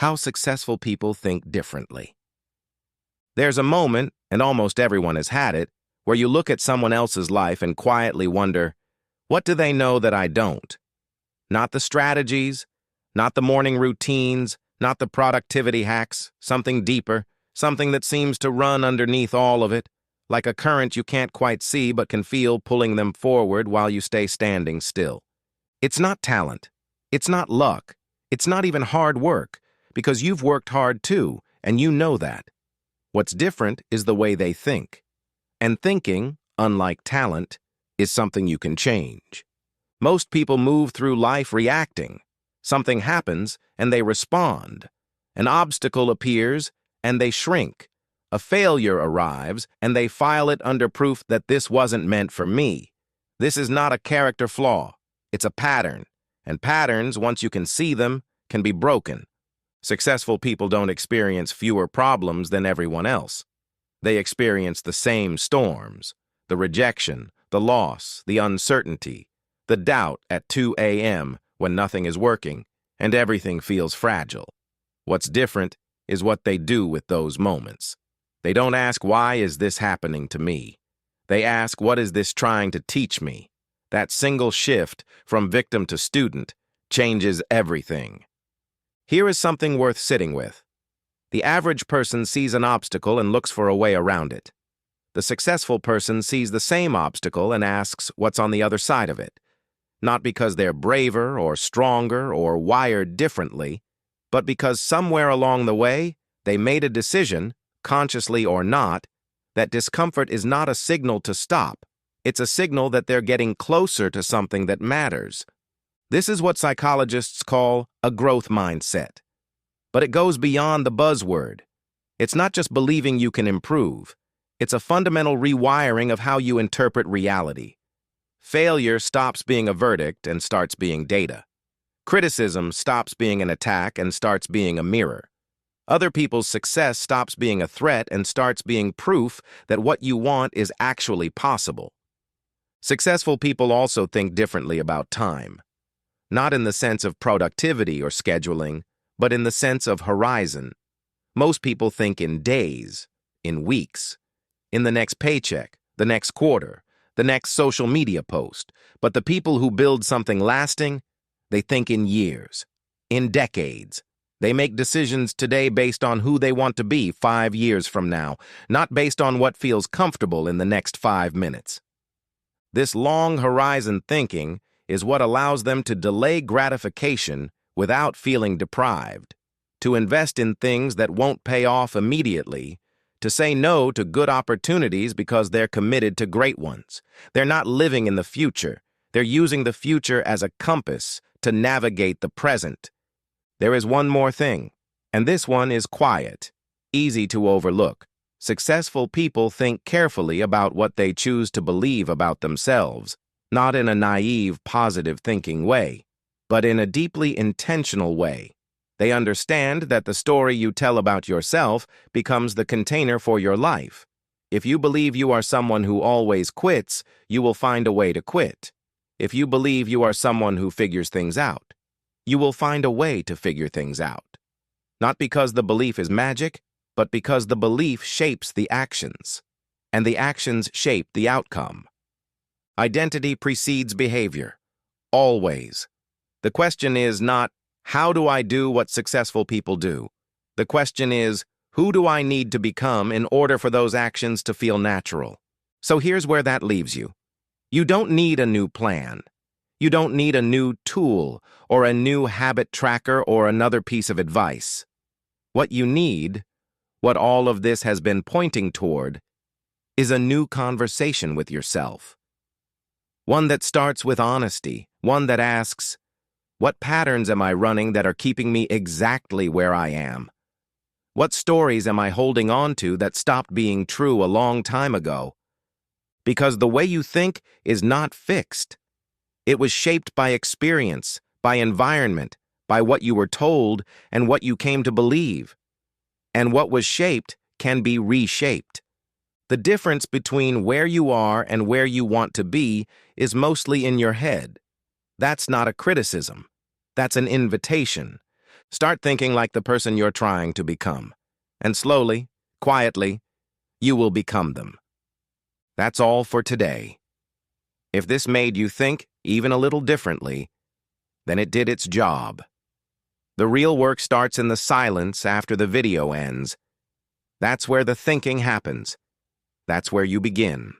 How successful people think differently. There's a moment, and almost everyone has had it, where you look at someone else's life and quietly wonder, what do they know that I don't? Not the strategies, not the morning routines, not the productivity hacks, something deeper, something that seems to run underneath all of it, like a current you can't quite see but can feel pulling them forward while you stay standing still. It's not talent. It's not luck. It's not even hard work, because you've worked hard too, and you know that. What's different is the way they think. And thinking, unlike talent, is something you can change. Most people move through life reacting. Something happens, and they respond. An obstacle appears, and they shrink. A failure arrives, and they file it under proof that this wasn't meant for me. This is not a character flaw. It's a pattern. And patterns, once you can see them, can be broken. Successful people don't experience fewer problems than everyone else. They experience the same storms, the rejection, the loss, the uncertainty, the doubt at 2 a.m. when nothing is working and everything feels fragile. What's different is what they do with those moments. They don't ask, why is this happening to me? They ask, what is this trying to teach me? That single shift from victim to student changes everything. Here is something worth sitting with. The average person sees an obstacle and looks for a way around it. The successful person sees the same obstacle and asks what's on the other side of it. Not because they're braver or stronger or wired differently, but because somewhere along the way, they made a decision, consciously or not, that discomfort is not a signal to stop. It's a signal that they're getting closer to something that matters. This is what psychologists call a growth mindset. But it goes beyond the buzzword. It's not just believing you can improve. It's a fundamental rewiring of how you interpret reality. Failure stops being a verdict and starts being data. Criticism stops being an attack and starts being a mirror. Other people's success stops being a threat and starts being proof that what you want is actually possible. Successful people also think differently about time. Not in the sense of productivity or scheduling, but in the sense of horizon. Most people think in days, in weeks, in the next paycheck, the next quarter, the next social media post. But the people who build something lasting, they think in years, in decades. They make decisions today based on who they want to be 5 years from now, not based on what feels comfortable in the next 5 minutes. This long horizon thinking is what allows them to delay gratification without feeling deprived, to invest in things that won't pay off immediately, to say no to good opportunities because they're committed to great ones. They're not living in the future. They're using the future as a compass to navigate the present. There is one more thing, and this one is quiet, easy to overlook. Successful people think carefully about what they choose to believe about themselves, not in a naive, positive thinking way, but in a deeply intentional way. They understand that the story you tell about yourself becomes the container for your life. If you believe you are someone who always quits, you will find a way to quit. If you believe you are someone who figures things out, you will find a way to figure things out. Not because the belief is magic, but because the belief shapes the actions, and the actions shape the outcome. Identity precedes behavior, always. The question is not, how do I do what successful people do? The question is, who do I need to become in order for those actions to feel natural? So here's where that leaves you. You don't need a new plan. You don't need a new tool or a new habit tracker or another piece of advice. What you need, what all of this has been pointing toward, is a new conversation with yourself. One that starts with honesty, one that asks, what patterns am I running that are keeping me exactly where I am? What stories am I holding on to that stopped being true a long time ago? Because the way you think is not fixed. It was shaped by experience, by environment, by what you were told and what you came to believe. And what was shaped can be reshaped. The difference between where you are and where you want to be is mostly in your head. That's not a criticism. That's an invitation. Start thinking like the person you're trying to become. And slowly, quietly, you will become them. That's all for today. If this made you think even a little differently, then it did its job. The real work starts in the silence after the video ends. That's where the thinking happens. That's where you begin.